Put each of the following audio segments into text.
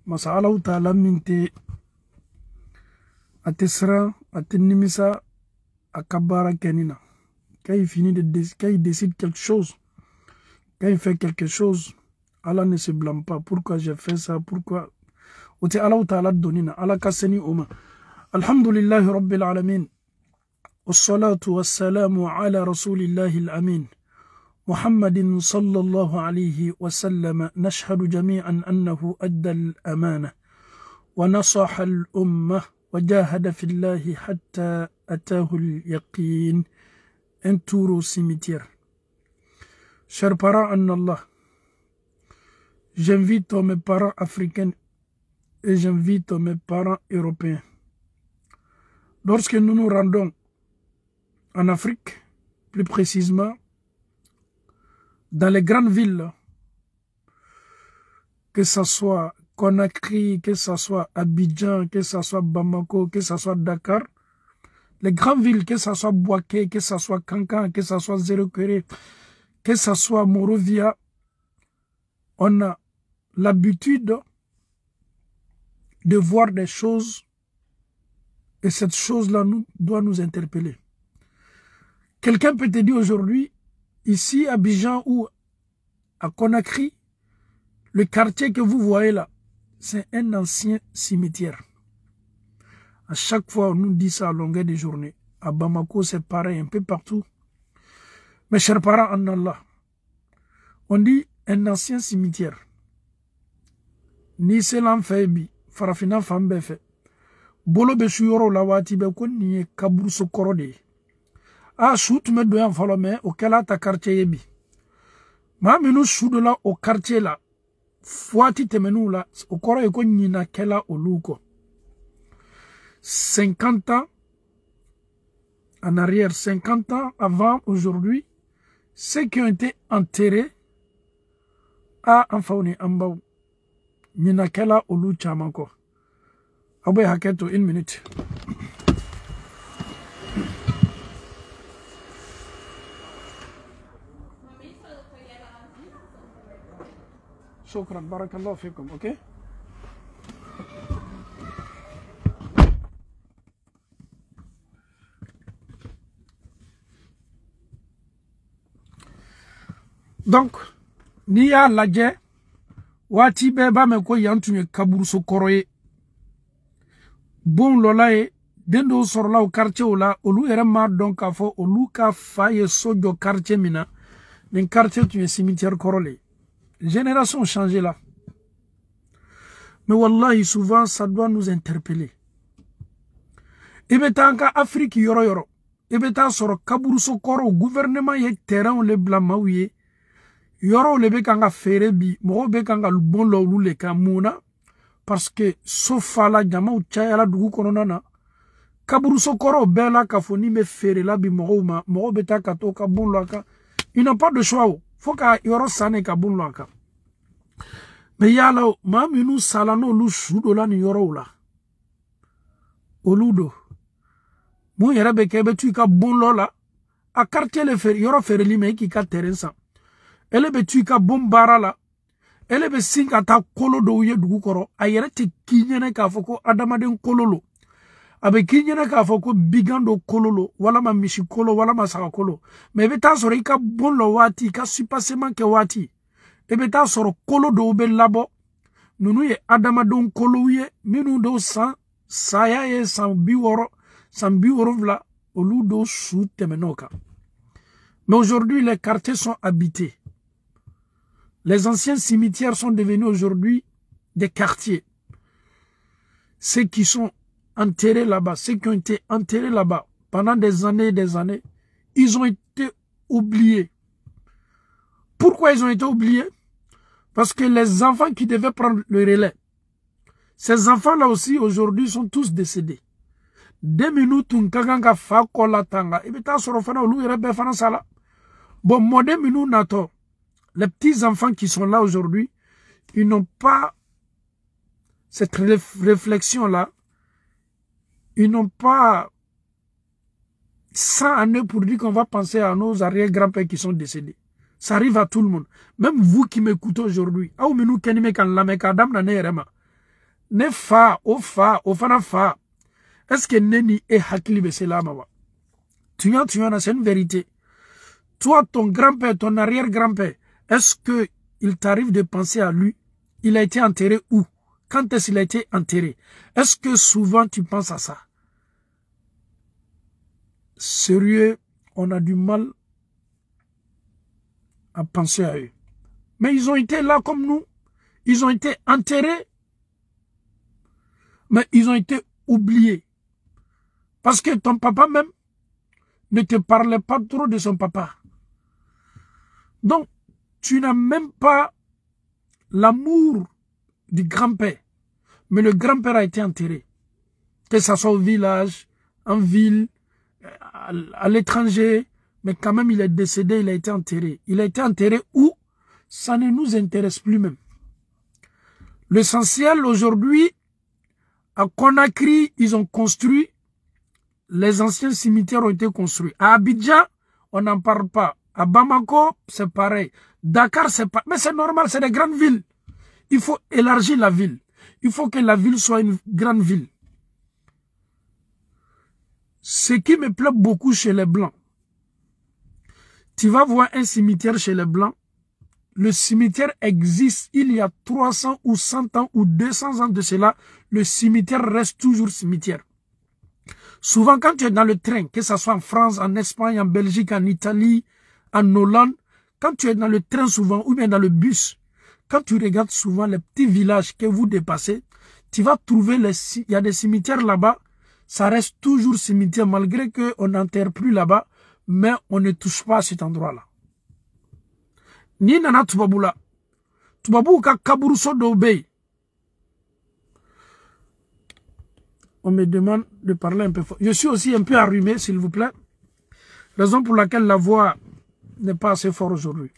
Masala utala minte atesra atenimisa akabara kenina. Quand il décide quelque chose, quand il fait quelque chose, Allah ne se blâme pas. Pourquoi j'ai fait ça? Pourquoi? Ote Allah utala donina. Allah kaseni oma. Alhamdulillahi Rabbil Alamin. والصلاة والسلام على رسول الله الأمين محمد صلى الله عليه وسلم. نشهد جميعا أنه أدى الأمانة ونصح الأمة وجاهد في الله حتى أتاه اليقين. Un tour au cimetière. Chers parents en Allah, j'invite mes parents africains et j'invite mes parents européens. Lorsque nous nous rendons en Afrique, plus précisément dans les grandes villes, que ce soit Conakry, que ce soit Abidjan, que ce soit Bamako, que ce soit Dakar, les grandes villes, que ce soit Bouaké, que ce soit Kankan, que ce soit Zérokeré, que ce soit Morovia, on a l'habitude de voir des choses et cette chose-là doit nous interpeller. Quelqu'un peut te dire aujourd'hui, ici à Abidjan ou à Conakry, le quartier que vous voyez là, c'est un ancien cimetière. À chaque fois, on nous dit ça à longueur de journée. À Bamako, c'est pareil, un peu partout. Mes chers parents en Allah, on dit un ancien cimetière. Ni selan febi, farafina fambe fe. Bolo be suyoro lawati be ko ni kaburu sokorode. Ah, shoot me doyan falo me auquel ta quartier yebi. Ma minu shoot là au quartier là. Fouati temenu là, au koro eko nina kela oluko. 50 ans en arrière, 50 ans avant aujourd'hui, ceux qui ont été enterrés à Anfauni Ambao, Ninakela Olu Chamanko. Abou Haketo, 1 minute. Shukran, barakallahu fikum, ok? Donc, ni ya laje, wati be ba me ko yantunye kaburu so koroye. Bon lola e, dendo sorla au quartier ola, olu ere ma donc a fo, olu ka faye sojo quartier mina, den quartier tunye cimetière korole. Génération changée là. Mais wallahi, souvent, ça doit nous interpeller. Ebetanka Afrique yoro yoro. Ebeta soro kaburu so koro, gouvernement ye terrain le blama ouye. Yoro le bekanga ferebi, moro bekanga bon lo le kamuna parce que sofa la jama ou chaya la dugu kononana kaburu sokoro bela kafoni me fere la bi moro beta kato ka bon lo ka. Il n'a pas de choix. Faut ka yoro sane ka bon lo ka. Mais yala ma minu salano lu shudo la ni yoro la. Oludo. Mo yere beke betu ka bon lo la a quartier le fer yoro fere li me ki ka terrain sa. Elle be tuika bombara la. Elle be singa ta kolo do ye dugu koro. Ayere te kinyene ka foko adamaden kololo. Abe kinyene ka foko bigando kololo. Wala ma mishi kolo, wala ma saka kolo. Mais ebe ta soro ika bon lo wati, ika supasement ke wati. Ebe ta soro kolo do ube labo. Nunu ye adamaden kolo ye. Minu do san, saya ye san biworo vla. Olu do su temenoka. Mais aujourd'hui, les quartiers sont habités. Les anciens cimetières sont devenus aujourd'hui des quartiers. Ceux qui sont enterrés là-bas, ceux qui ont été enterrés là-bas pendant des années et des années, ils ont été oubliés. Pourquoi ils ont été oubliés? Parce que les enfants qui devaient prendre le relais, ces enfants-là aussi aujourd'hui sont tous décédés. 2 minutes, unkaganga fa kola tanga. Ibeta sorofana olu irebe fana sala. Bon, moi 2 minutes nato. Les petits-enfants qui sont là aujourd'hui, ils n'ont pas cette réflexion-là. Ils n'ont pas 100 années pour dire qu'on va penser à nos arrière-grands-pères qui sont décédés. Ça arrive à tout le monde. Même vous qui m'écoutez aujourd'hui. Ne fa, o fana fa. Est-ce que neni e hakili beselama wa? Tu as, c'est une vérité. Toi, ton grand-père, ton arrière-grand-père, est-ce que il t'arrive de penser à lui? Il a été enterré où? Quand est-ce qu'il a été enterré? Est-ce que souvent tu penses à ça? Sérieux, on a du mal à penser à eux. Mais ils ont été là comme nous. Ils ont été enterrés. Mais ils ont été oubliés. Parce que ton papa même ne te parlait pas trop de son papa. Donc, tu n'as même pas l'amour du grand-père. Mais le grand-père a été enterré. Que ça soit au village, en ville, à l'étranger. Mais quand même, il est décédé, il a été enterré. Il a été enterré où? Ça ne nous intéresse plus même. L'essentiel aujourd'hui, à Conakry, ils ont construit. Les anciens cimetières ont été construits. À Abidjan, on n'en parle pas. À Bamako, c'est pareil. Dakar, c'est pas. Mais c'est normal, c'est des grandes villes. Il faut élargir la ville. Il faut que la ville soit une grande ville. Ce qui me plaît beaucoup chez les Blancs, tu vas voir un cimetière chez les Blancs. Le cimetière existe il y a 300 ou 100 ans ou 200 ans de cela. Le cimetière reste toujours cimetière. Souvent, quand tu es dans le train, que ce soit en France, en Espagne, en Belgique, en Italie, en Hollande, quand tu es dans le train souvent, ou bien dans le bus, quand tu regardes souvent les petits villages que vous dépassez, tu vas trouver, il y a des cimetières là-bas, ça reste toujours cimetière, malgré qu'on n'enterre plus là-bas, mais on ne touche pas à cet endroit-là. Ni nana tubabula. Tubabu ka kaburuso d'obey. On me demande de parler un peu fort. Je suis aussi un peu arrumé, s'il vous plaît. Raison pour laquelle la voix n'est pas assez forte aujourd'hui.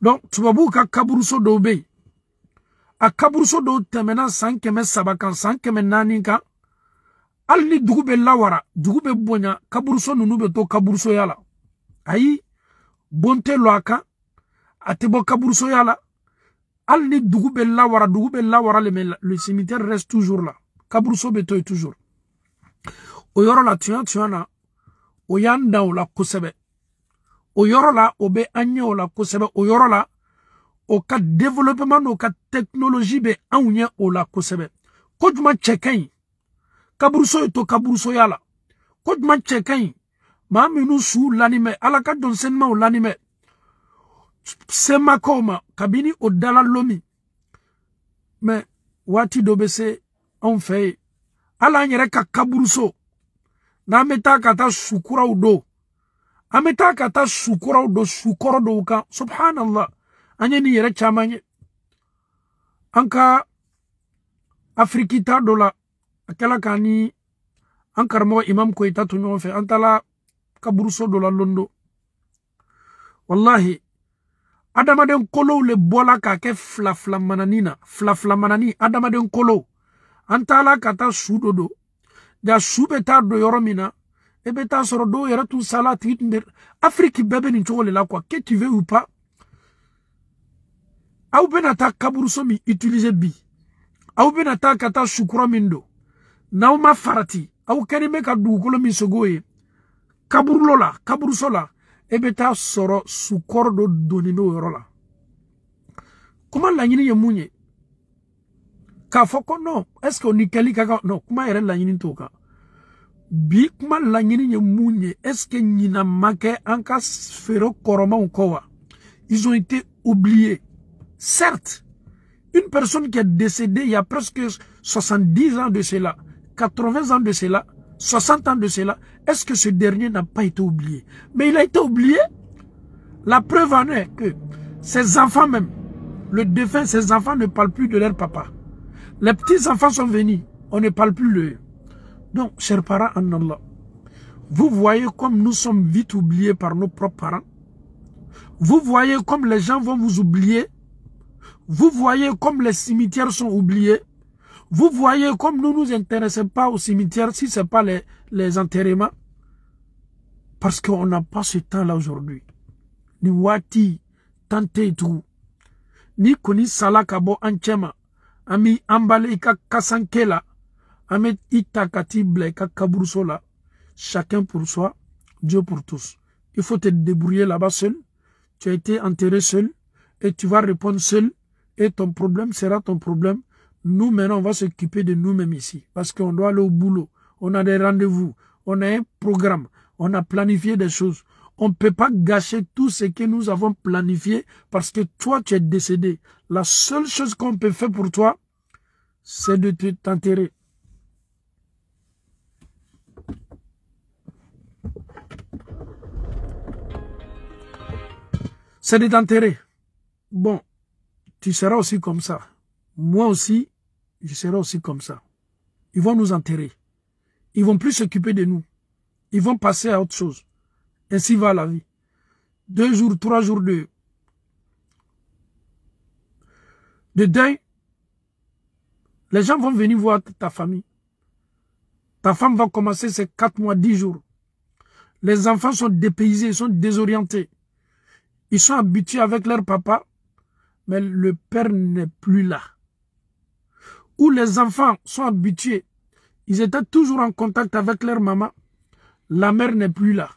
Donc, tubabu ka kaburuso d'obey. A kaburuso do temena 5 sabakan 5 naninka. Alni dugube lawara, dugube bonya, kaburuso nunube to kaburuso yala. Ayi, bonte loaka. Atebo kaburuso yala. Alni dugube lawara, le cimetière reste toujours là. Kaburuso beto est toujours. Oyoro la tuana, oyanda o la kusebe. Oyoro la obe anye o la kusebe. Oyoro la oka développement oka technologie be anye o la kusebe. Kodjuma chekain. Kaburuso eto kaburuso yala. Kodjuma chekain. Maaminu su l'anime. Alaka donsenma o l'anime. Sema koma. Kabini o dala lomi. Mais, wati dobese. On fait ala nyere ka kaburuso na meta kata sukura udo ameta kata sukura udo sukoro do ka subhanallah anye ni yere chamanye anka afrikita dola akala kani ankarmo imam ko itatu no fe antala kaburuso dola londo wallahi adamaden kolo le bola ka ke flafla manani adamaden kolo antala kata sudodo da subeta do yoromina e beta soro do yera tu sala titnder Afrique bebe ni chole la quoi que tu veux ou pas au benata kaburuso mi utiliser bi au benata kata shukura mindo na uma farati au kanime ka dugolo mi sogoye kaburulola kaburusola e beta soro sukordo donino yorola comment la nyini yemunye ka foko no est-ce qu'on nikali kaka no kuma yere la nyini toka bi kuma la nyini munye est-ce que nyina make anka fero koroma unkowa ils ont été oubliés. Certes, une personne qui est décédée il y a presque 70 ans de cela, 80 ans de cela, 60 ans de cela, est-ce que ce dernier n'a pas été oublié? Mais il a été oublié. La preuve en est que ses enfants même, le défunt, ses enfants ne parlent plus de leur papa. Les petits-enfants sont venus, on ne parle plus de eux. Donc, chers parents en Allah, vous voyez comme nous sommes vite oubliés par nos propres parents. Vous voyez comme les gens vont vous oublier. Vous voyez comme les cimetières sont oubliés. Vous voyez comme nous nous intéressons pas aux cimetières si ce n'est pas les enterrements. Parce qu'on n'a pas ce temps-là aujourd'hui. Ni wati tante et tout. Ni koni sala kabo anchema. Ami ambale ika kasankela. Ami itakati ble kabrusola. Chacun pour soi, Dieu pour tous. Il faut te débrouiller là-bas seul. Tu as été enterré seul. Et tu vas répondre seul. Et ton problème sera ton problème. Nous, maintenant, on va s'occuper de nous-mêmes ici. Parce qu'on doit aller au boulot. On a des rendez-vous. On a un programme. On a planifié des choses. On ne peut pas gâcher tout ce que nous avons planifié parce que toi, tu es décédé. La seule chose qu'on peut faire pour toi, c'est de t'enterrer. C'est de t'enterrer. Bon, tu seras aussi comme ça. Moi aussi, je serai aussi comme ça. Ils vont nous enterrer. Ils vont plus s'occuper de nous. Ils vont passer à autre chose. Ainsi va la vie. 2 jours, 3 jours de deuil. Les gens vont venir voir ta famille. Ta femme va commencer ses 4 mois, 10 jours. Les enfants sont dépaysés, ils sont désorientés. Ils sont habitués avec leur papa, mais le père n'est plus là. Ou les enfants sont habitués. Ils étaient toujours en contact avec leur maman. La mère n'est plus là.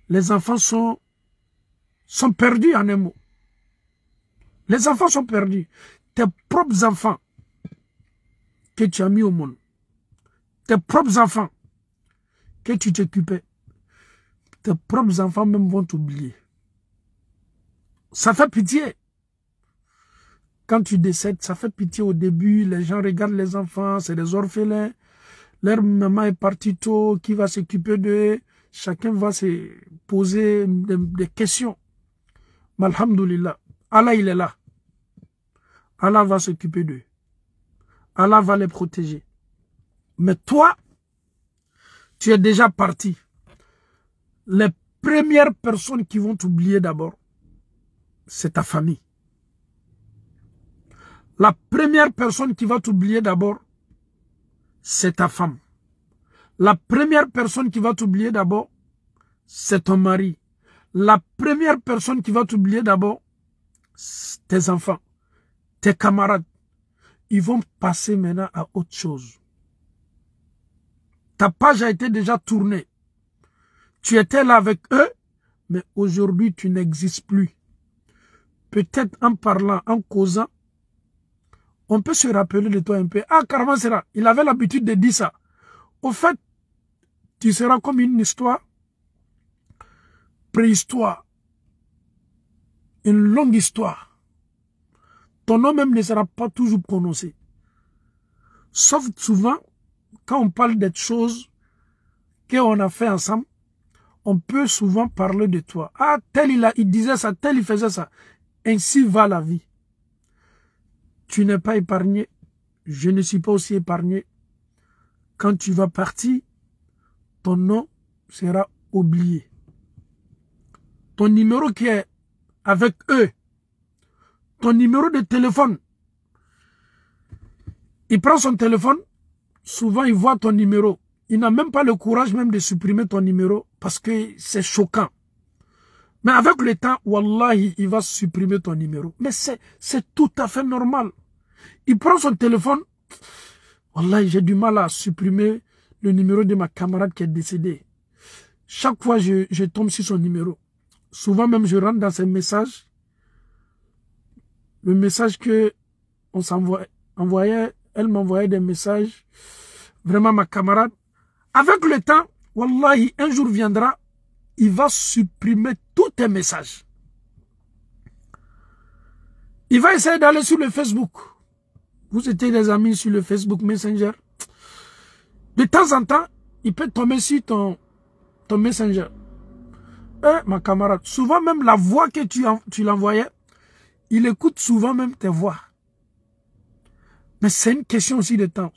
Les enfants sont perdus en un mot. Les enfants sont perdus. Tes propres enfants que tu as mis au monde. Tes propres enfants que tu t'occupais. Tes propres enfants même vont t'oublier. Ça fait pitié. Quand tu décèdes, ça fait pitié au début. Les gens regardent les enfants, c'est des orphelins. Leur maman est partie tôt, qui va s'occuper d'eux? Chacun va se poser des questions. Mais alhamdoulilah, Allah il est là. Allah va s'occuper d'eux. Allah va les protéger. Mais toi, tu es déjà parti. Les premières personnes qui vont t'oublier d'abord, c'est ta famille. La première personne qui va t'oublier d'abord, c'est ta femme. La première personne qui va t'oublier d'abord, c'est ton mari. La première personne qui va t'oublier d'abord, c'est tes enfants, tes camarades. Ils vont passer maintenant à autre chose. Ta page a été déjà tournée. Tu étais là avec eux, mais aujourd'hui tu n'existes plus. Peut-être en parlant, en causant, on peut se rappeler de toi un peu. Ah, Caravanséra, il avait l'habitude de dire ça. Au fait, tu seras comme une histoire, préhistoire, une longue histoire. Ton nom même ne sera pas toujours prononcé. Sauf souvent, quand on parle des choses qu'on a fait ensemble, on peut souvent parler de toi. Ah, tel il disait ça, tel il faisait ça. Ainsi va la vie. Tu n'es pas épargné. Je ne suis pas aussi épargné. Quand tu vas partir, ton nom sera oublié. Ton numéro qui est avec eux, ton numéro de téléphone, il prend son téléphone, souvent il voit ton numéro. Il n'a même pas le courage même de supprimer ton numéro parce que c'est choquant. Mais avec le temps, wallahi, il va supprimer ton numéro. Mais c'est tout à fait normal. Il prend son téléphone. Wallahi, j'ai du mal à supprimer le numéro de ma camarade qui est décédée. Chaque fois, je tombe sur son numéro. Souvent même, je rentre dans ses messages. Le message que on s'envoyait, elle m'envoyait des messages. Vraiment, ma camarade. Avec le temps, wallahi, un jour viendra, il va supprimer tous tes messages. Il va essayer d'aller sur le Facebook. Vous étiez des amis sur le Facebook Messenger. De temps en temps, il peut tomber sur ton Messenger. Ma camarade, souvent même la voix que tu l'envoyais, il écoute souvent même tes voix. Mais c'est une question aussi de temps.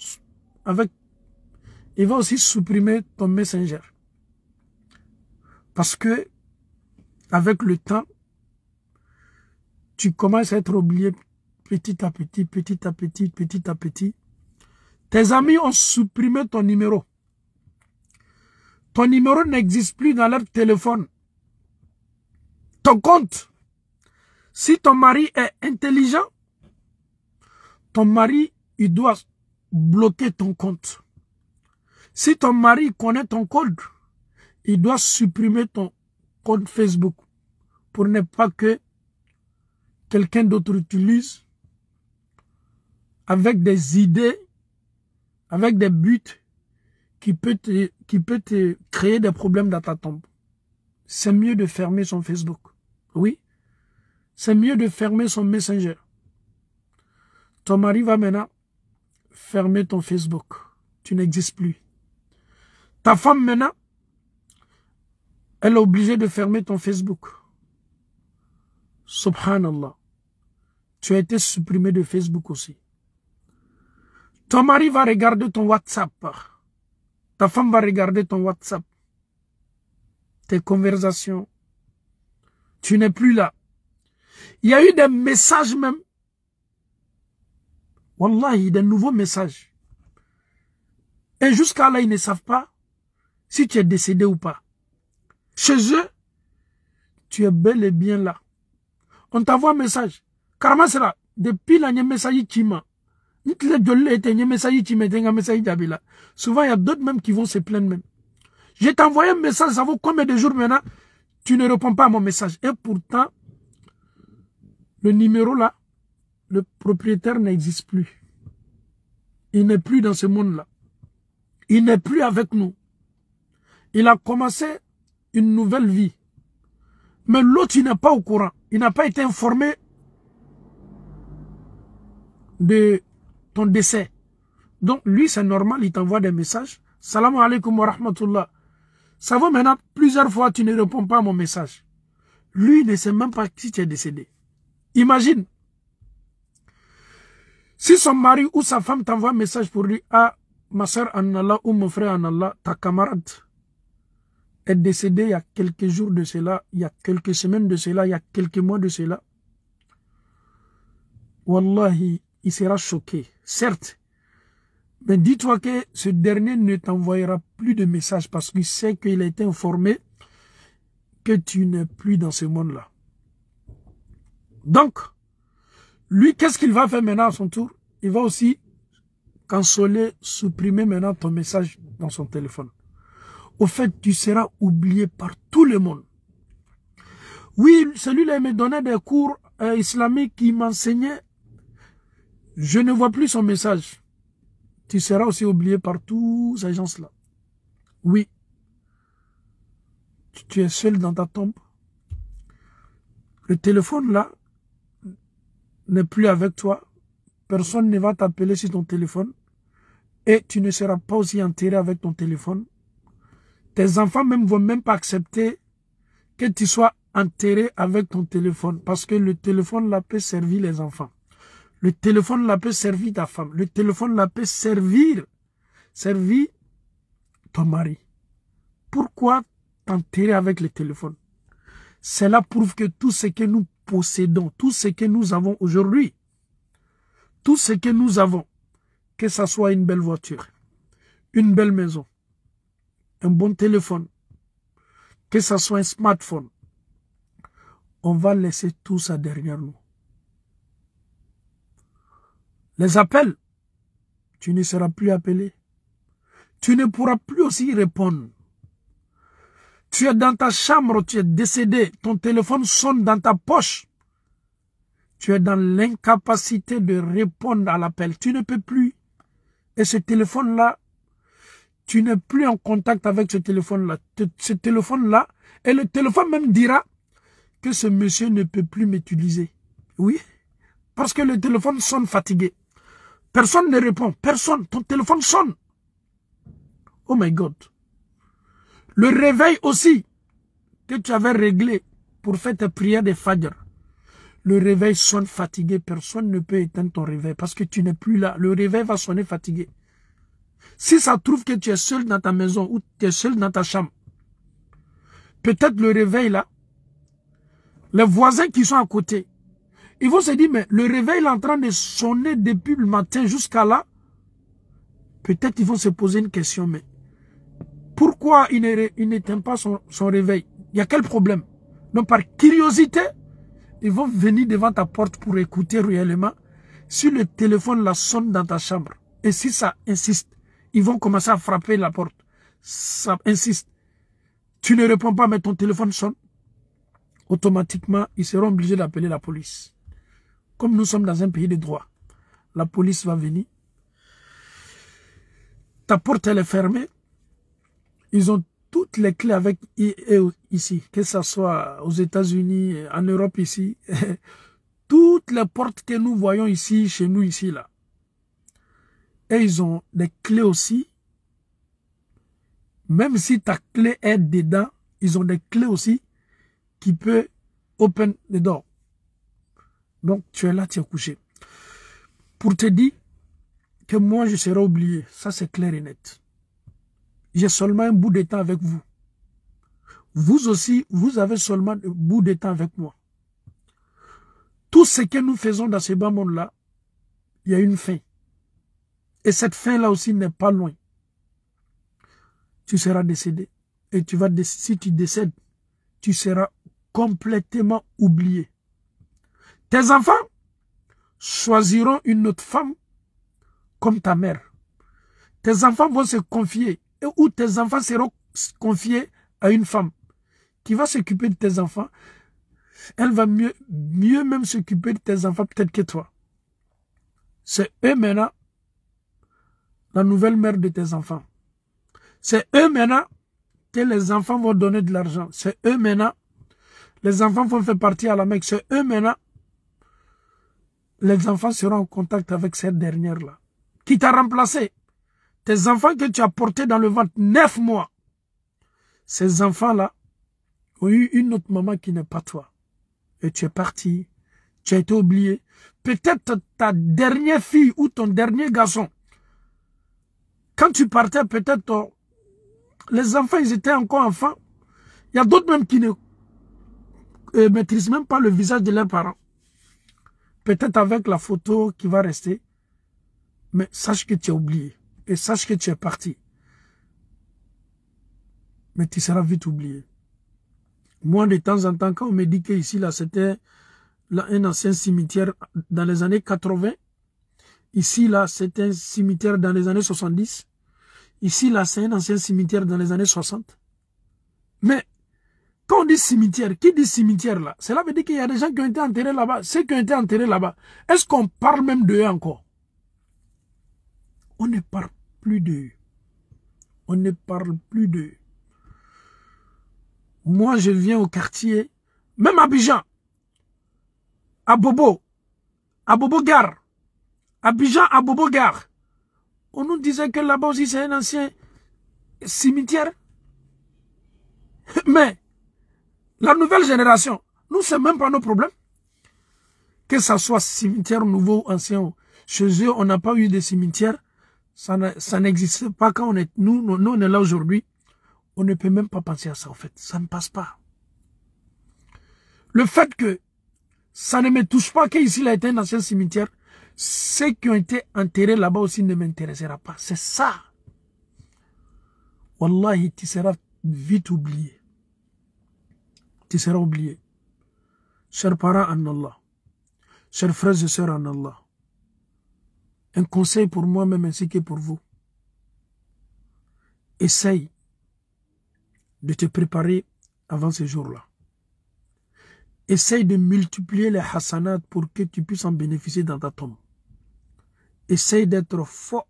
Il va aussi supprimer ton Messenger. Parce que, avec le temps, tu commences à être oublié petit à petit, petit à petit, petit à petit. Tes amis ont supprimé ton numéro. Ton numéro n'existe plus dans leur téléphone. Ton compte Si ton mari est intelligent, ton mari, il doit bloquer ton compte. Si ton mari connaît ton code, il doit supprimer ton compte Facebook pour ne pas que quelqu'un d'autre utilise avec des idées, avec des buts qui peut te créer des problèmes dans ta tombe. C'est mieux de fermer son Facebook. Oui. C'est mieux de fermer son Messenger. Ton mari va maintenant fermer ton Facebook. Tu n'existes plus. Ta femme maintenant, elle est obligée de fermer ton Facebook. Subhanallah. Tu as été supprimé de Facebook aussi. Ton mari va regarder ton WhatsApp. Ta femme va regarder ton WhatsApp. Tes conversations. Tu n'es plus là. Il y a eu des messages même. Wallahi, des nouveaux messages. Et jusqu'à là, ils ne savent pas si tu es décédé ou pas. Chez eux, tu es bel et bien là. On t'envoie un message. Carrément, c'est là. Depuis la message chima. Souvent, il y a d'autres même qui vont se plaindre même. Je t'ai envoyé un message, ça vaut combien de jours maintenant? Tu ne réponds pas à mon message. Et pourtant, le numéro là, le propriétaire n'existe plus. Il n'est plus dans ce monde-là. Il n'est plus avec nous. Il a commencé une nouvelle vie. Mais l'autre, il n'est pas au courant. Il n'a pas été informé de ton décès. Donc, lui, c'est normal, il t'envoie des messages. Salam alaikum wa rahmatullah. Ça va maintenant, plusieurs fois, tu ne réponds pas à mon message. Lui, il ne sait même pas si tu es décédé. Imagine. Si son mari ou sa femme t'envoie un message pour lui, ah, ma soeur en Allah ou mon frère en Allah, ta camarade est décédée il y a quelques jours de cela, il y a quelques semaines de cela, il y a quelques mois de cela. Wallahi, il sera choqué, certes. Mais dis-toi que ce dernier ne t'envoyera plus de messages parce qu'il sait qu'il a été informé que tu n'es plus dans ce monde-là. Donc, lui, qu'est-ce qu'il va faire maintenant à son tour? Il va aussi canceller, supprimer maintenant ton message dans son téléphone. Au fait, tu seras oublié par tout le monde. Oui, celui-là me donnait des cours islamiques qui m'enseignait. Je ne vois plus son message. Tu seras aussi oublié par tous ces gens-là. Oui. Tu es seul dans ta tombe. Le téléphone là n'est plus avec toi. Personne ne va t'appeler sur ton téléphone. Et tu ne seras pas aussi enterré avec ton téléphone. Tes enfants même vont même pas accepter que tu sois enterré avec ton téléphone. Parce que le téléphone là peut servir les enfants. Le téléphone là peut servir ta femme. Le téléphone là peut servir ton mari. Pourquoi t'enterrer avec le téléphone? Cela prouve que tout ce que nous possédons, tout ce que nous avons aujourd'hui, tout ce que nous avons, que ce soit une belle voiture, une belle maison, un bon téléphone, que ce soit un smartphone, on va laisser tout ça derrière nous. Les appels, tu ne seras plus appelé. Tu ne pourras plus aussi répondre. Tu es dans ta chambre, tu es décédé, ton téléphone sonne dans ta poche. Tu es dans l'incapacité de répondre à l'appel. Tu ne peux plus. Et ce téléphone-là, tu n'es plus en contact avec ce téléphone-là. Ce téléphone-là, et le téléphone même dira que ce monsieur ne peut plus m'utiliser. Oui, parce que le téléphone sonne fatigué. Personne ne répond. Personne. Ton téléphone sonne. Oh my God. Le réveil aussi que tu avais réglé pour faire tes prières de Fajr. Le réveil sonne fatigué. Personne ne peut éteindre ton réveil parce que tu n'es plus là. Le réveil va sonner fatigué. Si ça trouve que tu es seul dans ta maison ou tu es seul dans ta chambre, peut-être le réveil là, les voisins qui sont à côté, ils vont se dire, mais le réveil est en train de sonner depuis le matin jusqu'à là. Peut-être ils vont se poser une question, mais pourquoi il n'éteint pas son réveil? Il y a quel problème? Donc par curiosité, ils vont venir devant ta porte pour écouter réellement si le téléphone la sonne dans ta chambre. Et si ça insiste, ils vont commencer à frapper la porte. Ça insiste. Tu ne réponds pas, mais ton téléphone sonne. Automatiquement, ils seront obligés d'appeler la police. Comme nous sommes dans un pays de droit, la police va venir. Ta porte, elle est fermée. Ils ont toutes les clés avec eux ici, que ce soit aux États-Unis, en Europe ici. Toutes les portes que nous voyons ici, chez nous ici, là. Et ils ont des clés aussi. Même si ta clé est dedans, ils ont des clés aussi qui peuvent open the door. Donc, tu es là, tu es couché. Pour te dire que moi, je serai oublié. Ça, c'est clair et net. J'ai seulement un bout de temps avec vous. Vous aussi, vous avez seulement un bout de temps avec moi. Tout ce que nous faisons dans ce bas monde-là, il y a une fin. Et cette fin-là aussi n'est pas loin. Tu seras décédé. Et tu vas, si tu décèdes, tu seras complètement oublié. Tes enfants choisiront une autre femme comme ta mère. Tes enfants vont se confier, ou tes enfants seront confiés à une femme qui va s'occuper de tes enfants. Elle va mieux même s'occuper de tes enfants peut-être que toi. C'est eux maintenant la nouvelle mère de tes enfants. C'est eux maintenant que les enfants vont donner de l'argent. C'est eux maintenant. Les enfants vont faire partie à la Mecque. C'est eux maintenant. Les enfants seront en contact avec cette dernière-là. Qui t'a remplacé. Tes enfants que tu as portés dans le ventre 9 mois. Ces enfants-là ont eu une autre maman qui n'est pas toi. Et tu es parti. Tu as été oublié. Peut-être ta dernière fille ou ton dernier garçon. Quand tu partais, peut-être les enfants, ils étaient encore enfants. Il y a d'autres même qui ne maîtrisent même pas le visage de leurs parents. Peut-être avec la photo qui va rester. Mais sache que tu es oublié. Et sache que tu es parti. Mais tu seras vite oublié. Moi, de temps en temps, quand on me dit qu'ici, là, c'était un ancien cimetière dans les années 80. Ici, là, c'était un cimetière dans les années 70. Ici, là, c'est un ancien cimetière dans les années 60. Mais, quand on dit cimetière, qui dit cimetière, là? Cela veut dire qu'il y a des gens qui ont été enterrés là-bas. Ceux qui ont été enterrés là-bas, est-ce qu'on parle même d'eux encore? On ne parle plus d'eux. On ne parle plus d'eux. Moi, je viens au quartier, même à Abidjan, à Bobo Gare, Abidjan, à Bobo Gare. On nous disait que là-bas aussi, c'est un ancien cimetière. Mais, la nouvelle génération, nous, c'est même pas nos problèmes. Que ça soit cimetière nouveau ou ancien, chez eux, on n'a pas eu de cimetière. Ça n'existe pas quand on est, nous, on est là aujourd'hui. On ne peut même pas penser à ça, en fait. Ça ne passe pas. Le fait que ça ne me touche pas qu'ici, il a été un ancien cimetière, ceux qui ont été enterrés là-bas aussi ne m'intéressera pas. C'est ça. Wallahi, tu seras vite oublié. Tu seras oublié. Chers parents en Allah, chers frères et sœurs en Allah, un conseil pour moi-même ainsi que pour vous. Essaye de te préparer avant ce jour-là. Essaye de multiplier les hasanats pour que tu puisses en bénéficier dans ta tombe. Essaye d'être fort.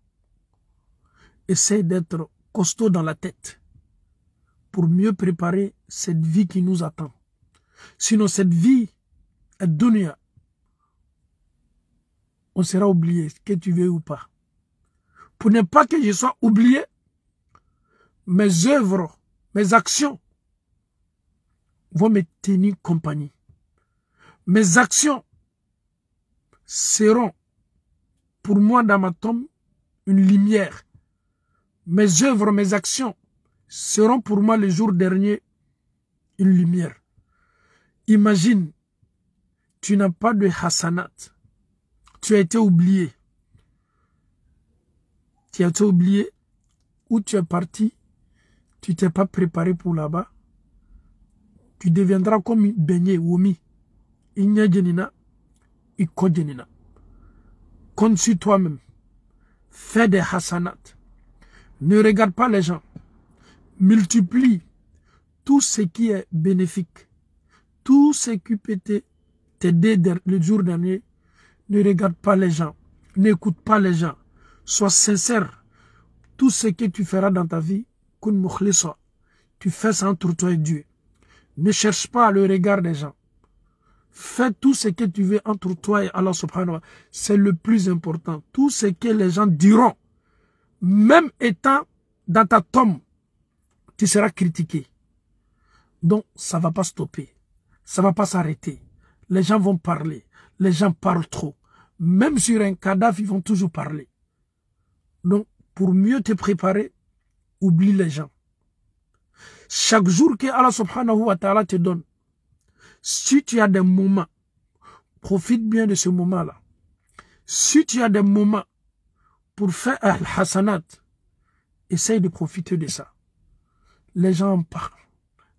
Essaye d'être costaud dans la tête pour mieux préparer cette vie qui nous attend. Sinon, cette vie est dunya. On sera oublié, que tu veux ou pas. Pour ne pas que je sois oublié, mes œuvres, mes actions vont me tenir compagnie. Mes actions seront pour moi dans ma tombe une lumière. Mes œuvres, mes actions seront pour moi le jour dernier une lumière. Imagine, tu n'as pas de hasanat. Tu as été oublié. Tu as été oublié ou tu es parti. Tu t'es pas préparé pour là-bas. Tu deviendras comme beignet, womi. Inyajenina, ikojenina. Compte sur toi-même. Fais des hasanat. Ne regarde pas les gens. Multiplie tout ce qui est bénéfique. Tout ce qui peut t'aider le jour dernier. Ne regarde pas les gens. N'écoute pas les gens. Sois sincère. Tout ce que tu feras dans ta vie, tu fais ça entre toi et Dieu. Ne cherche pas le regard des gens. Fais tout ce que tu veux entre toi et Allah subhanahu wa ta'ala. C'est le plus important. Tout ce que les gens diront, même étant dans ta tombe, tu seras critiqué. Donc, ça ne va pas stopper. Ça ne va pas s'arrêter. Les gens vont parler. Les gens parlent trop. Même sur un cadavre, ils vont toujours parler. Donc, pour mieux te préparer, oublie les gens. Chaque jour que Allah subhanahu wa ta'ala te donne, si tu as des moments, profite bien de ce moment-là. Si tu as des moments pour faire al-hasanat, essaye de profiter de ça. Les gens en parlent.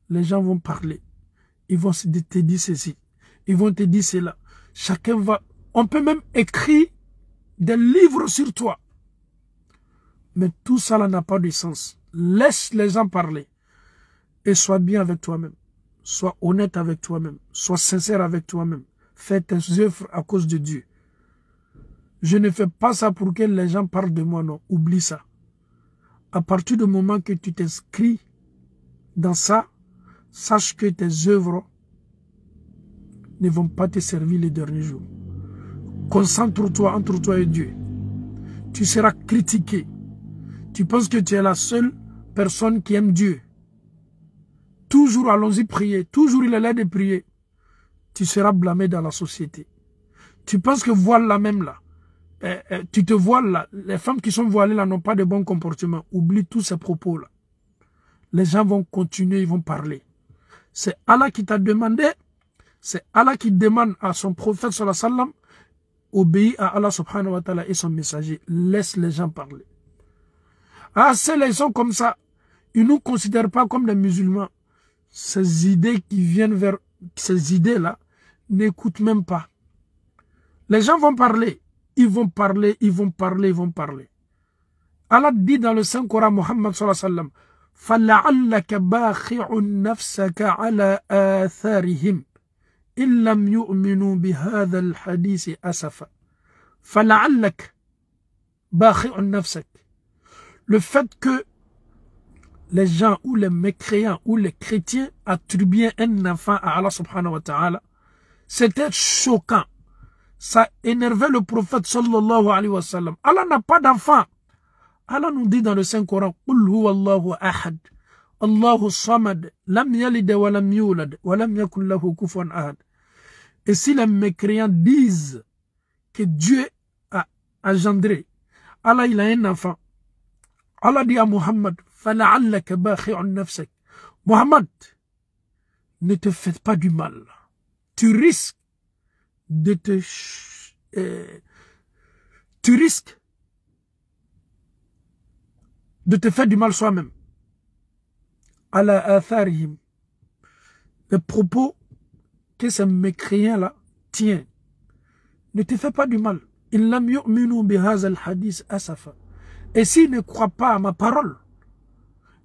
Les gens vont parler. Ils vont te dire ceci. Ils vont te dire cela. Chacun va... On peut même écrire des livres sur toi. Mais tout ça n'a pas de sens. Laisse les gens parler. Et sois bien avec toi-même. Sois honnête avec toi-même. Sois sincère avec toi-même. Fais tes œuvres à cause de Dieu. Je ne fais pas ça pour que les gens parlent de moi, non. Oublie ça. À partir du moment que tu t'inscris dans ça, sache que tes œuvres ne vont pas te servir les derniers jours. Concentre-toi entre toi et Dieu. Tu seras critiqué. Tu penses que tu es la seule personne qui aime Dieu. Toujours allons-y prier. Toujours il est là de prier. Tu seras blâmé dans la société. Tu penses que voilà même là. Tu te voiles là. Les femmes qui sont voilées là n'ont pas de bons comportements. Oublie tous ces propos-là. Les gens vont continuer, ils vont parler. C'est Allah qui t'a demandé. C'est Allah qui demande à son prophète sallallahu alayhi wa sallam. Obéis à Allah subhanahu wa ta'ala et son messager. Laisse les gens parler. Ah, ces gens comme ça, ils ne nous considèrent pas comme des musulmans. Ces idées qui viennent vers ces idées-là, n'écoutent même pas. Les gens vont parler. Ils vont parler, ils vont parler, ils vont parler. Allah dit dans le Saint-Coran, Muhammad sallallahu alayhi wa sallam, فَلَعَلَّكَ بَاخِعُ نَفْسَكَ عَلَى آثَارِهِمْ إِن لَمْ يُؤْمِنُوا بِهَذَا الْحَدِيثِ أَسَفًا. فَلَعَلَّكَ بَاخِعُ نَفْسَكَ. Le fait que les gens ou les mécréants ou les chrétiens attribuaient un enfant à Allah subhanahu wa ta'ala, c'était choquant. Ça énervait le prophète sallallahu alayhi wa sallam. Allah n'a pas d'enfant. Allah nous dit dans le Saint-Coran, قُلْ هُوَ اللَّهُ أَحَدٌ اللَّهُ الصَّمَدُ لَمْ يَلِدْ وَلَمْ يُولَدْ وَلَمْ يَكُنْ لَهُ كُفُوًا أَحَدٌ. Et si les mécréants disent que Dieu a engendré, Allah il a un enfant, Allah dit à Muhammad, فَلَعَلَّكَ بَاخِعُ نَفْسَكَ. Muhammad, ne te fais pas du mal. Tu risques de te... tu risques de te faire du mal soi-même. Ala atharihim. Les propos que ces mécréants-là tiennent. Ne te fais pas du mal. In lam yu'minu bihazal hadith asafa. Et s'ils ne croient pas à ma parole,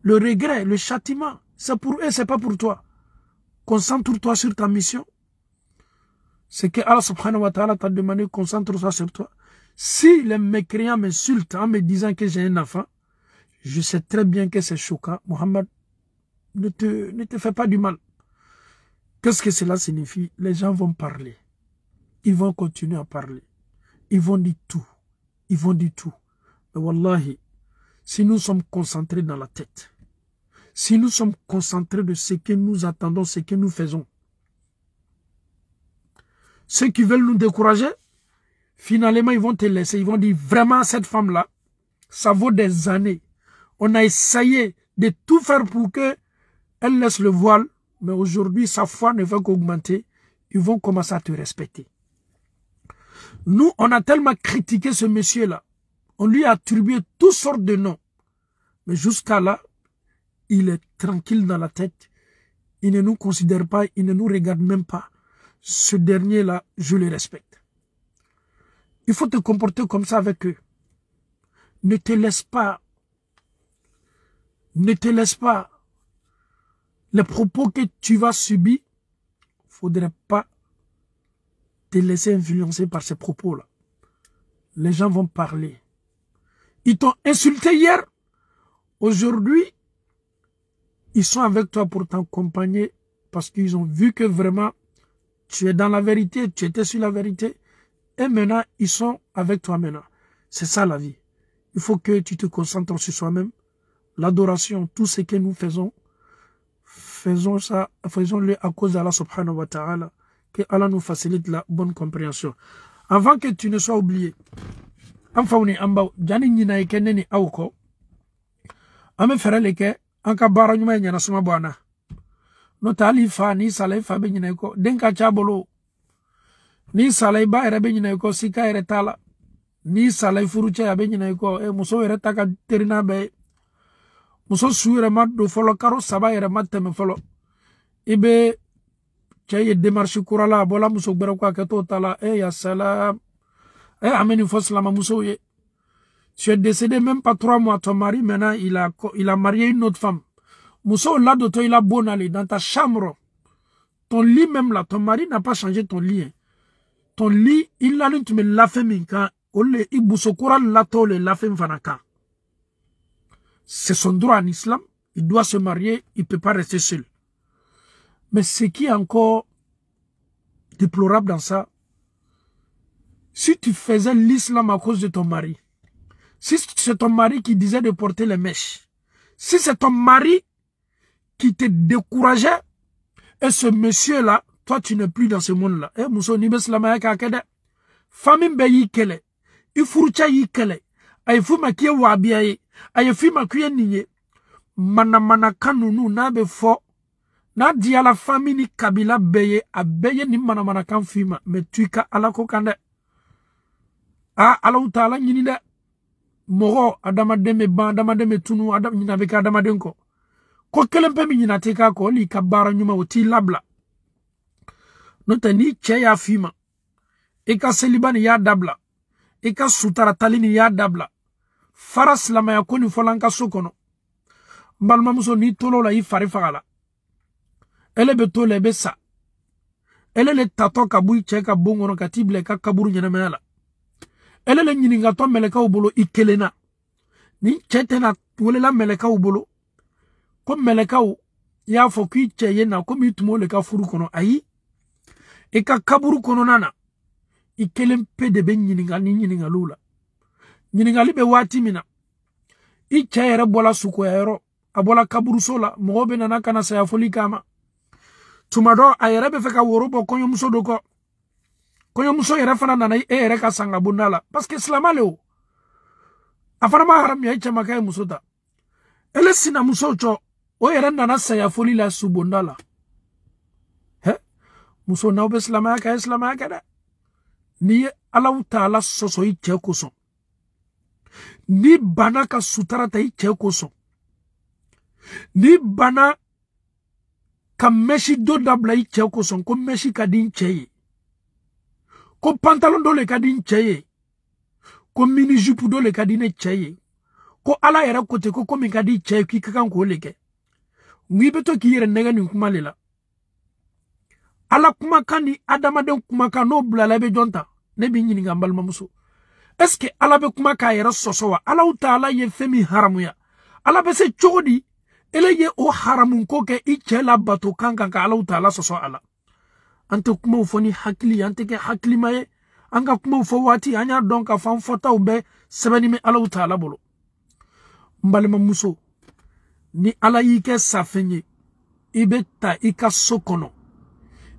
le regret, le châtiment, c'est pour eux, c'est pas pour toi. Concentre-toi sur ta mission. C'est que Allah subhanahu wa ta'ala t'a demandé, concentre-toi sur toi. Si les mécréants m'insultent en me disant que j'ai un enfant, je sais très bien que c'est choquant. Muhammad, ne te fais pas du mal. Qu'est-ce que cela signifie? Les gens vont parler. Ils vont continuer à parler. Ils vont dire tout. Ils vont dire tout. Mais wallahi, si nous sommes concentrés dans la tête, si nous sommes concentrés de ce que nous attendons, ce que nous faisons, ceux qui veulent nous décourager, finalement, ils vont te laisser. Ils vont dire, vraiment, cette femme-là, ça vaut des années. On a essayé de tout faire pour qu'elle laisse le voile, mais aujourd'hui, sa foi ne fait qu'augmenter. Ils vont commencer à te respecter. Nous, on a tellement critiqué ce monsieur-là. On lui a attribué toutes sortes de noms. Mais jusqu'à là, il est tranquille dans la tête. Il ne nous considère pas, il ne nous regarde même pas. ce dernier-là, je le respecte. Il faut te comporter comme ça avec eux. Ne te laisse pas. Ne te laisse pas. Les propos que tu vas subir, il ne faudrait pas te laisser influencer par ces propos-là. Les gens vont parler. Ils t'ont insulté hier. Aujourd'hui, ils sont avec toi pour t'accompagner parce qu'ils ont vu que vraiment, tu es dans la vérité, tu étais sur la vérité. Et maintenant, ils sont avec toi maintenant. C'est ça la vie. Il faut que tu te concentres sur soi-même. L'adoration, tout ce que nous faisons, faisons-le à cause d'Allah subhanahu wa ta'ala. Que Allah nous facilite la bonne compréhension. Avant que tu ne sois oublié, Amfauni amba jani nyina ike neni auko ame fereleke anka bara nyuma nyana suma bwana no tali fa ni salai fa be nyina ko denka chabolo ni salai ba ere be nyina ko sika ere tala ni salai furuche ya be nyina ko muso ere taka terina be muso suire maddo folo karo saba ere mateme folo ibe chaye démarche kurala bola muso gbere kwa keto tala ya salam ameni foslama muso ye. Tu es décédé même pas 3 mois, ton mari maintenant il a marié une autre femme. Muso là de toi il a bon aller dans ta chambre. Ton lit même là, ton mari n'a pas changé ton lit. Hein. Ton lit, il a lu tu me l'a fait minka, ole ibusokura la tole la fait fanaka. C'est son droit en islam, il doit se marier, il peut pas rester seul. Mais ce qui est encore déplorable dans ça, si tu faisais l'islam à cause de ton mari, si c'est ton mari qui disait de porter les mèches, si c'est ton mari qui te décourageait, et ce monsieur-là, toi tu n'es plus dans ce monde-là. Eh, Mousso Nibes Lamaya Kakede, famille Beyi Kele, Ifurucha Yi Kele, Aifuma Kie Wabiaye, Aifuma Kuye Niye, Mana Kanunu Nabe Fo, Na di à la famille ni Kabila Beye, a Beye ni Mana Kan Fima, mais tu ka alako kande. Ah, Allah Ta'ala nyini de moro adama deme ban adama deme tunu adam nyina beka adama denko ko kelempe mi nyina teka ko li kabara nyuma oti labla no tani che ya fima e ka selibani ya dabla e ka sutara talini ya dabla faras lama ya koni folanka sokono mbalma muso ni tolo la ifari fagala ele beto le besa ele le tato kabui che ka bongono katible ka kaburu nyana mala ele le nyininga to meleka ubolo ikelena ni chetena wolela meleka ubolo ko meleka u ya fo ki cheye na ko mitumo le ka furu kono ayi e ka kaburu kono nana ikelen pede be nyininga ni nyininga lula nyininga libe wati mina i cheyere bola suko yero abola kaburu sola mobe nana kana sa ya foli kama tumado ayere be feka worobo konyo muso doko konyo muso yere fana nana ere ka sanga bunala parce que islamale o afana ma haram ya chama kay musota ele sina muso cho o yere nana sa ya foli la subundala he muso na obe islama ka da ni Allah Ta'ala soso yi che koso ni bana ka sutara ta yi che koso ni bana ka meshi do dabla yi che koso ko meshi ka din cheye ko pantalon do le ka din cheye ko mini jupe do le ka din cheye ko ala yera kote ko mi ka di cheye ki kan ko leke ngi beto ki yere nega ni kuma lela ala kuma kan ni adama den kuma kan no blala be jonta ne bi nyini ngambal mamuso est-ce que ala be kuma ka yera sosowa ala Ta'ala ye femi haramuya ala be se chodi ele ye o haramun ko ke ichela bato kanka ka ala Ta'ala soso ala ante kuma ufoni hakili ante ke hakili maye anga kuma ufo wati anya donka fan fota ube sebeni me ala Ta'ala bolo mbale mamuso ni ala yike safenye ibeta ika sokono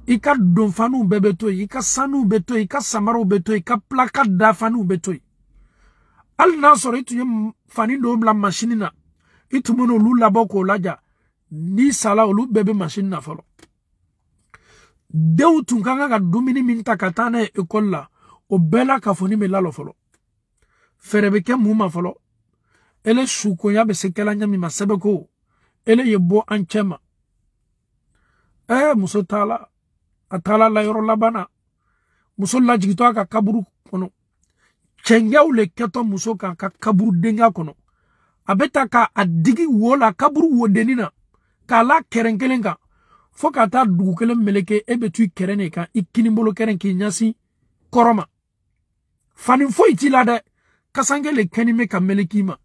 ika donfanu bebeto ika sanu beto ika samaru beto ika plaka dafanu beto al nasoro itu ye fani do bla machine na itu mono lu laboko laja ni sala olu bebe machine na folo dew tunkanga ga dumini minta katana ekol la o bela ka foni me lalo folo ferebeke muma folo ele shuko ya be sekela nyami masebeko ele yebo anchema muso Ta'ala atala la yoro labana muso lajigito aka kaburu kono cenge ule keto muso ka kaburu denga kono abeta ka adigi wola kaburu wodenina ka la kerenkelenga foka ta dugukele meleke ebetu kerene ka ikinimbolo keren ki nyasi koroma fanin fo itila de kasange le kenime ka melekima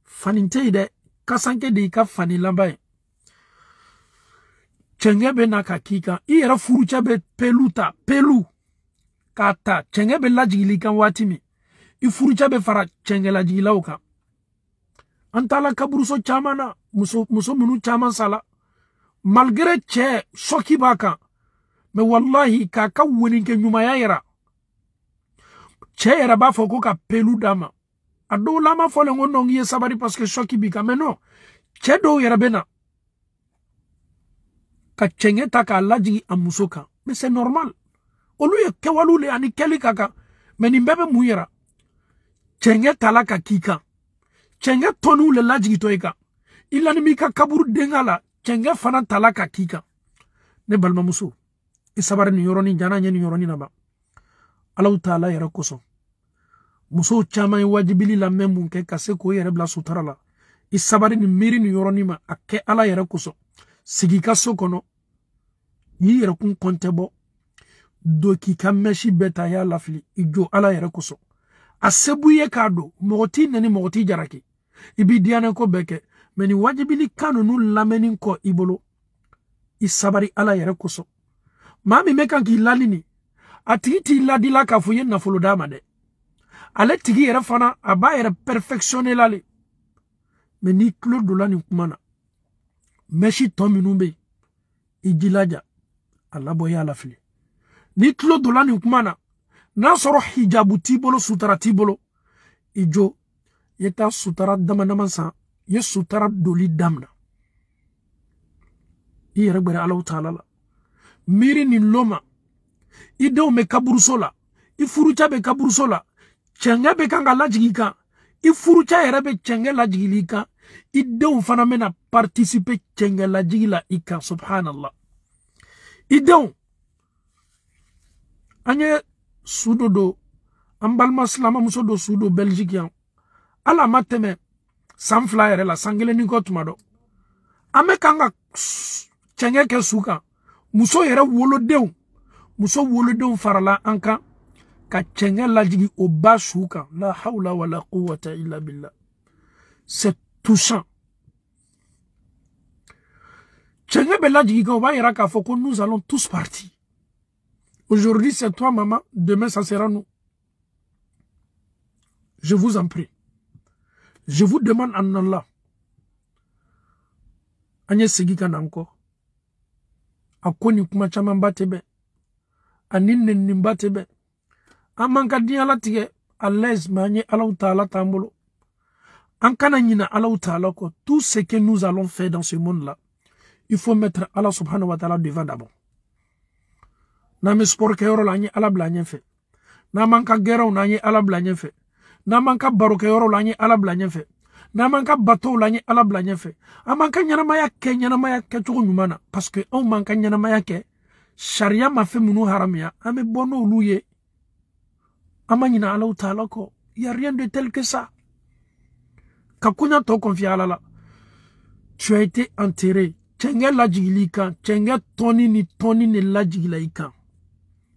fanin teide kasange de ka fani lambaye cenge be na ka kika iyera furucha be peluta pelu kata cenge be lajigili kan watimi I furucha be fara cenge lajigila uka antala kaburuso chamana muso munu chaman sala malgré che shoki baka me wallahi ka woni ke nyuma yayera che era ba foko ka pelu dama ado lama fole ngono ngiye sabari parce que shoki bika mais non che do yera bena ka cenge ta ka laji amusoka mais c'est normal olu ye kewalu le ani keli kaka mais ni mbebe muyera cenge tala ka kika cenge tonu le laji toika illa ni mika kaburu dengala cenge fana tala ka kika ne balma muso isabari ni yoroni jana nye ni yoroni naba Allah taala yera koso muso chama wajibili la memu ke kase ko yere bla sutara la isabari ni miri ni yoroni ma ake ala yera koso sigika sokono yi yere kun kontebo do ki kameshi beta ya lafli ijo ala yere koso asebuye kado mogoti nani mogoti jaraki ibi diane ko beke meni wajibili kanu nu lamenin ko ibolo isabari ala yere koso mami mekan ki lalini atiti ladila ka fuye na folo dama de ale tigi yere fana aba yere perfectionner lale meni klo dolani kumana meshi tominumbe ijilaja ala boya lafli ni klo dolani kumana na soro hijabu tibolo sutara tibolo ijo yeta sutara dama namansa ye sutara doli damna yere gbere Allah taala la miri ni loma ideo me kaburusola ifurucha be kaburusola cenge be kanga lajigika ifurucha yere be cenge lajigilika ideo fana mena participer cenge lajigila ika subhanallah ideo anye sudo do ambalma slama muso do sudo belgique ala mateme sanfla yere la sangele ni ko tumado ame kanga cenge ke suka muso yere wolo dew farala anka ka cenge lajigi oba suka la hawla wala quwwata illa billah c'est touchant cenge be lajigi ko ba yera ka foko nous allons tous partir aujourd'hui c'est toi maman demain ça sera nous je vous en prie je vous demande en Allah anye sigika nanko akoni kuma chama mbatebe aninne nimbatebe amanka diala tige alaise manye Allah taala tambolo ankana nyina Allah taala ko tout ce que nous allons faire dans ce monde là il faut mettre Allah subhanahu wa taala devant d'abord na me sport ke yoro lanye Allah blanye fe na manka gero nanye Allah blanye fe na manka baro ke yoro lanye Allah blanye fe na manka bateau lanye Allah blanye fe amanka nyana maya ke tuko nyumana parce que on manka nyana maya ke sharia ma fe munu haramia ame bono luye amanyina Allah taala ko y a rien de tel que ça kakunya to confia la tu as été enterré cenge lajigilika cenge toni ni lajigilika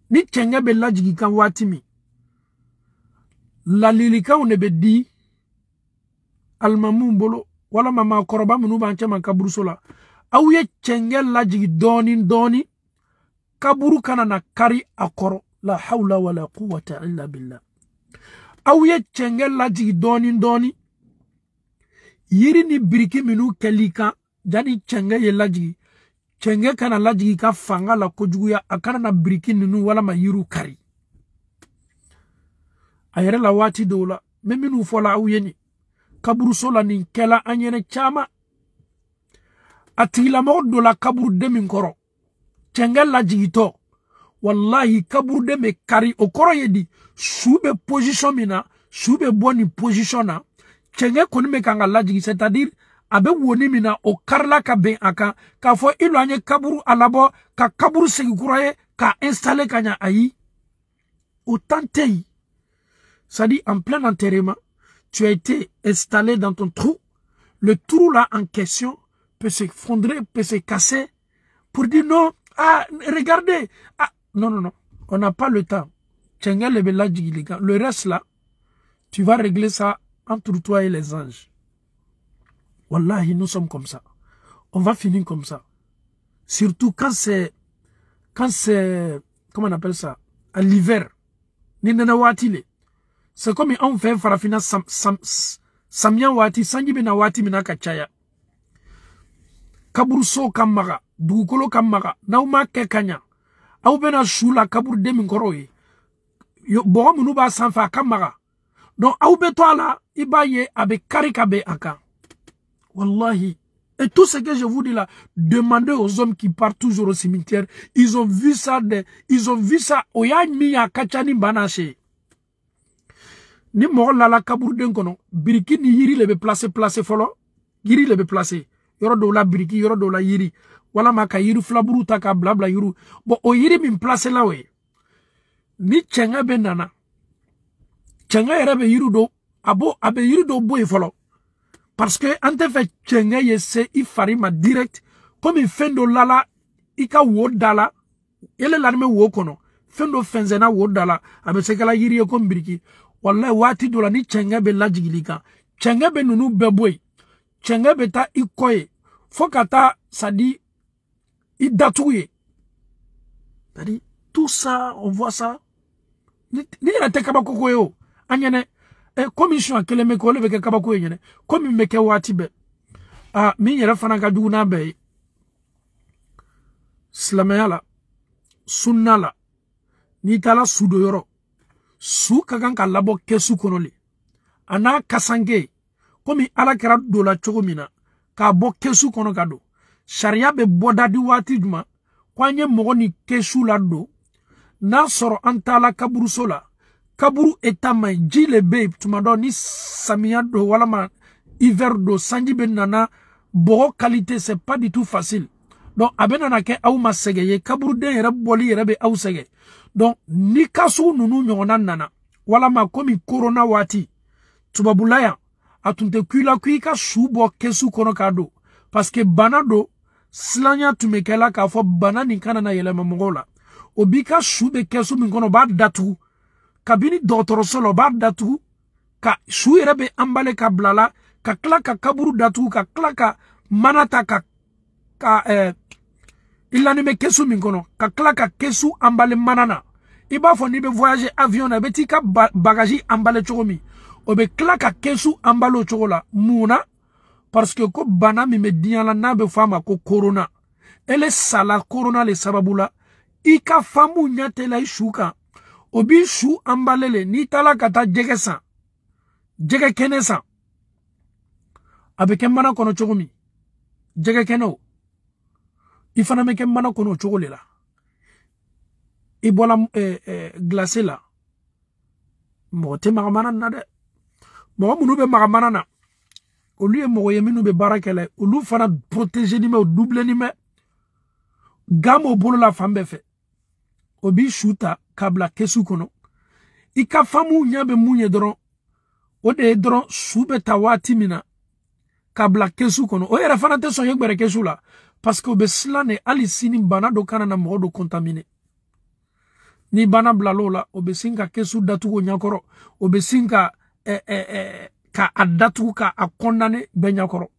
ni cenge be lajigika watimi la lilika onebe di almamu bolo wala mama koroba munu banche man kaburu sola awye cenge lajigi doni kaburu kana na kari akoro la hawla wala quwwata illa billah awye cenge lajigi doni yiri ni biriki minu kelika jadi cenge ye lajigi cenge kana lajigi ka fanga la kojuguya akana na biriki ninu wala ma yiru kari ayere la wati dola meminu fola awye kaburu sola ni kela anyene chama atila modo la kaburu de min koro cenge lajigi to wallahi kaburu de me kari okoro yedi sube position mina sube boni position na cenge koni me kanga lajigi c'est-à-dire abe woni mina o karla ka ben aka ka fo ilo anye kaburu alabo ka kaburu segi kuraye ka installer kanya ayi autant tei. Ça dit en plein enterrement, tu as été installé dans ton trou. Le trou là en question peut s'effondrer, peut se casser pour dire non, ah regardez, ah non non non, on n'a pas le temps. Le reste là, tu vas régler ça entre toi et les anges. Wallahi, nous sommes comme ça. On va finir comme ça. Surtout quand c'est, comment on appelle ça, à l'hiver. C'est comme on fait farafina samyan wati, sanjibe na wati mina kachaya. Kaburu so kamaga, dugukolo kamaga, na uma kekanya. Au bena shula kaburu demi nkoroye. Boga munuba sanfa kamaga. Donc au beto la, ibaye abe karikabe aka. Wallahi. Et tout ce que je vous dis là, demandez aux hommes qui partent toujours au cimetière. Ils ont vu ça, Oyan miya kachani banache. Ni mort la kaburu den kono, biriki ni yiri lebe place folo. Yiri lebe place. Yoro do la biriki, yoro do la yiri. Wala maka yiri flaburu taka blabla yuru. Bon, o yiri min place la we. Ni chenga ben nana. Chenga erebe yiru do, abe yiru do boy folo. Parce que, en te fait, chenga yese, il farima direct. Comme il fait de lala, ika wodala. Ele l'arme wokono. Fendo fenzena wodala. Abe sekala yiri yo kombiriki. Wallahi wati dola ni chenga be la jigilika. Chenga be nunu beboy. Chenga be ta ikoye. Fokata, ça dit, il datouye. C'est-à-dire, tout ça, on voit ça. Ni la te kabako koyo. Anyene, commission a kele meko leve ke kabako yenyene. Komi meke wati be. Mi yere fana ka duguna be. Silamaya la. Sunna la. Ni tala sudo yoro. Su kakan ka labo kesu konole. Ana kasange. Komi ala kera do la chogomina. Ka bo kesu kono kado. Sharia be bodadi wati juma. Kwanye mogoni kesu la do. Na soro antala kaburu sola. Kaburu etama jile be. Tumado ni samia do wala ma hiver do sanji ben nana. Boho qualité c'est pas du tout facile. Donc abenana ke au ma segeye. Kaburu den yere boli yere be au sege. Donc ni kasu nunu nyona nana. Wala ma komi corona wati. Tubabulaya. Atunte kuila kuika shubo kesu kono kado. Parce que banado slanya tumekela ka fo banani kana na yele mamongola. Obika shube kesu minkono ba datu. Kabini dotoro solo ba datu. Ka shu yerebe ambale ka blala. Ka klaka kaburu datu. Ka klaka manata ka ilanime kesu minkono. Ka klaka kesu ambale manana. Iba fo nibe voyager avion na beti ka bagaji ambale chokomi. Obe klaka kesu ambalo chokola. Muna. Parce que ko bana mi me diala nabe fama ko corona. Ele sala corona le sababula. Ika famu nyate la ishuka. Obi shu ambalele ni tala kata jege san. Jege kene san. Abe kembana kono chokomi. Jege keno. Ifana me kembana kono chokole la. Ibola glacé la. Mote magamana na de. Mo munube magamana na. Olu ye mogo ye minu be barakele. Olu fana protéger ni me o double ni me. Gamo bolo la fambe fe. Obi shuta kabla kesu kono. Ika famu nyabe munye doron. Ode doron sube tawati mina. Kabla kesu kono. O yere fana te son yegbere kesu la. Parce que obe slane alisini bana do kana na mogo do contaminé. Ni bana blalo la. Obe sinka kesu datugo nyakoro. Obe sinka ka adatu ka a condamné benyakoro.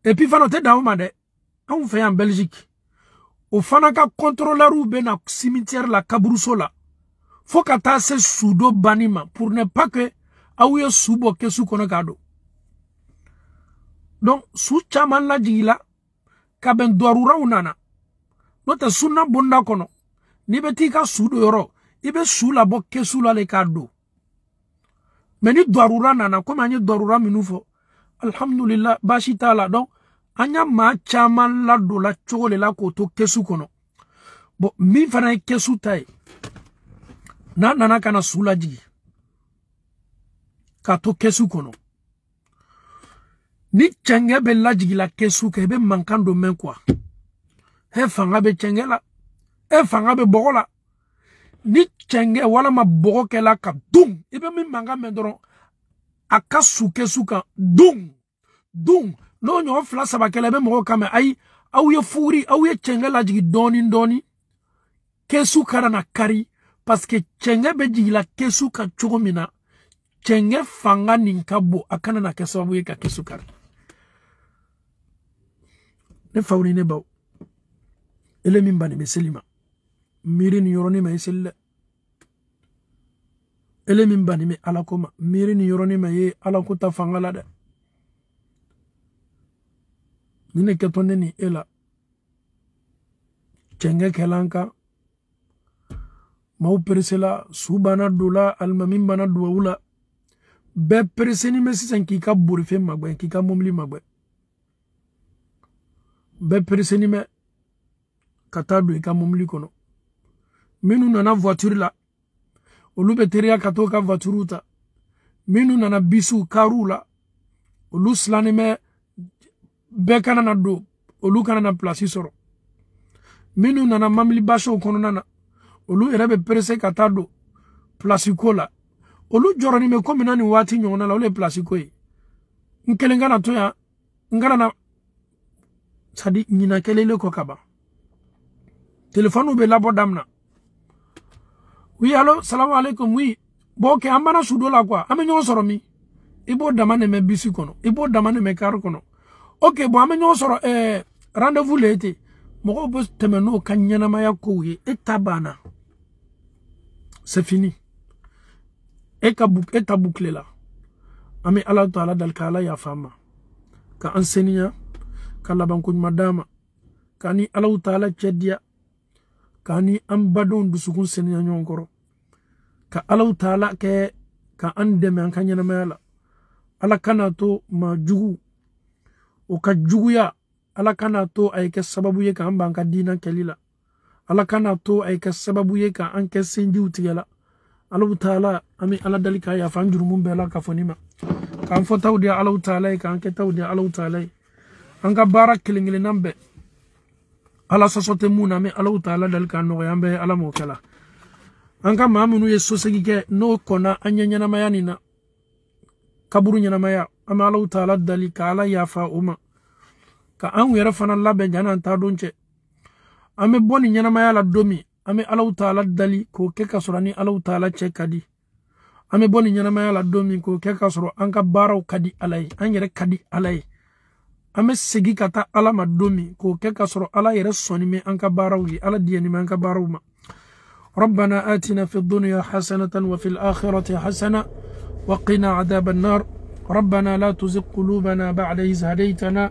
Et puis fana te daouma de. On fait en Belgique. Au fana ka contrôleur ou bena cimetière la kabruso la. Faut ka ta se sudo banima pour ne pas que aouye subo kesu kono kado. Donc su chaman la jigila ka ben doarura unana. Note sunna bonda kono. Ni beti ka sudo yoro. Ibe sula bo kesula le kado. Meni doarura nana comme anye doarura minufo. Alhamdulillah bashi tala donc anya ma chaman la do la chole la koto kesu kono. Bon mi fana kesu tai. Na nana kana sula jigi. ka to kesu kono ni chenge be lajigi la kesu ke be mankando men kwa he fanga be chenge la e fanga be bogola ni chenge wala ma bogo ke la ka dum ibe mi manga men doron aka kesu ka dum no nyo fla saba ke la be mo kame ai au ye furi au ye chenge lajigi doni kesu kara na kari parce que chenge be jigi la kesu ka chogomina chenge fanga ninkabo akana na kesabu ye ka kesu kara ne fawni ne baw ele min bani be selima miri ni yoroni ma iselle ele min bani me alakoma miri ni yoroni ma ye alakuta fangala da nine ketonne ni ela chenge kelanka mau peresela subana dola almamin bana duwula be pereseni mesisan ki ka burife magbe ki ka momli magbe be pereseni me katadu ka momli kono minu nana voiture la olu be teria kato ka voiture uta minu nana bisu karula olu slane me be kana na do olu kana na place soro minu nana mamli basho kono nana olu erebe perese katado place kola olu joroni me ko minani wati nyona la ole place ko yi nkelenga na to ya ngara na sadi nyina kelele ko kaba téléphone be labo damna oui allo salam alaikum oui bo ke ambana sudo la quoi ame nyo soro mi ibo damane me bisi kono ibo damane me kar kono ok bo ame nyo soro rendez-vous l'été moko bo temeno kanyana maya ko yi etabana c'est fini eta bouclé là ame Allah taala dal kala ya fama ka enseignant ka labankuñ madama kani Allah taala cediya kani ambadon dusukun senya nyonkoro ka Allah taala ke ka andeme an kanyana mayala ala kana to ma jugu o ka juguya ala kana to ay ke sababu ye ka amba ka dina kelila ala kana to ay ke sababu ye ka an ke sendi utigala Allah taala ami ala dalika ya fanjuru mum bela ka fonima kan fo tawdi Allah taala ka an ke tawdi Allah taala an ka barak kilingile nambe ala sosote muna me Allah taala dalika no yambe ala mo kala an ka mamunu ye sosegi ke no kona anyanya na mayani na kaburu nyana maya ama Allah taala dalika ala ya fa uma ka an wera fana labe jana ta donche ame boni nyana maya la domi ame Allah taala dali ko ke kasorani Allah taala che kadi ame boni nyana maya la domi ko ke kasoro an ka baraw kadi alai an yere kadi alai ame segi kata ala ma domi ko ke kasoro ala yere soni me an ka baraw yi ala diyani me an ka baraw ma ربنا آتنا في الدنيا حسنة وفي الآخرة حسنة وقنا عذاب النار ربنا لا تزغ قلوبنا بعد إذ هديتنا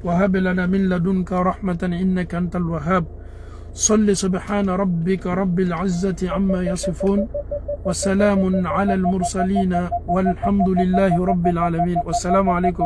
وهب لنا من لدنك رحمة إنك أنت الوهاب صل سبحان ربك رب العزة عما يصفون وسلام على المرسلين والحمد لله رب العالمين والسلام عليكم.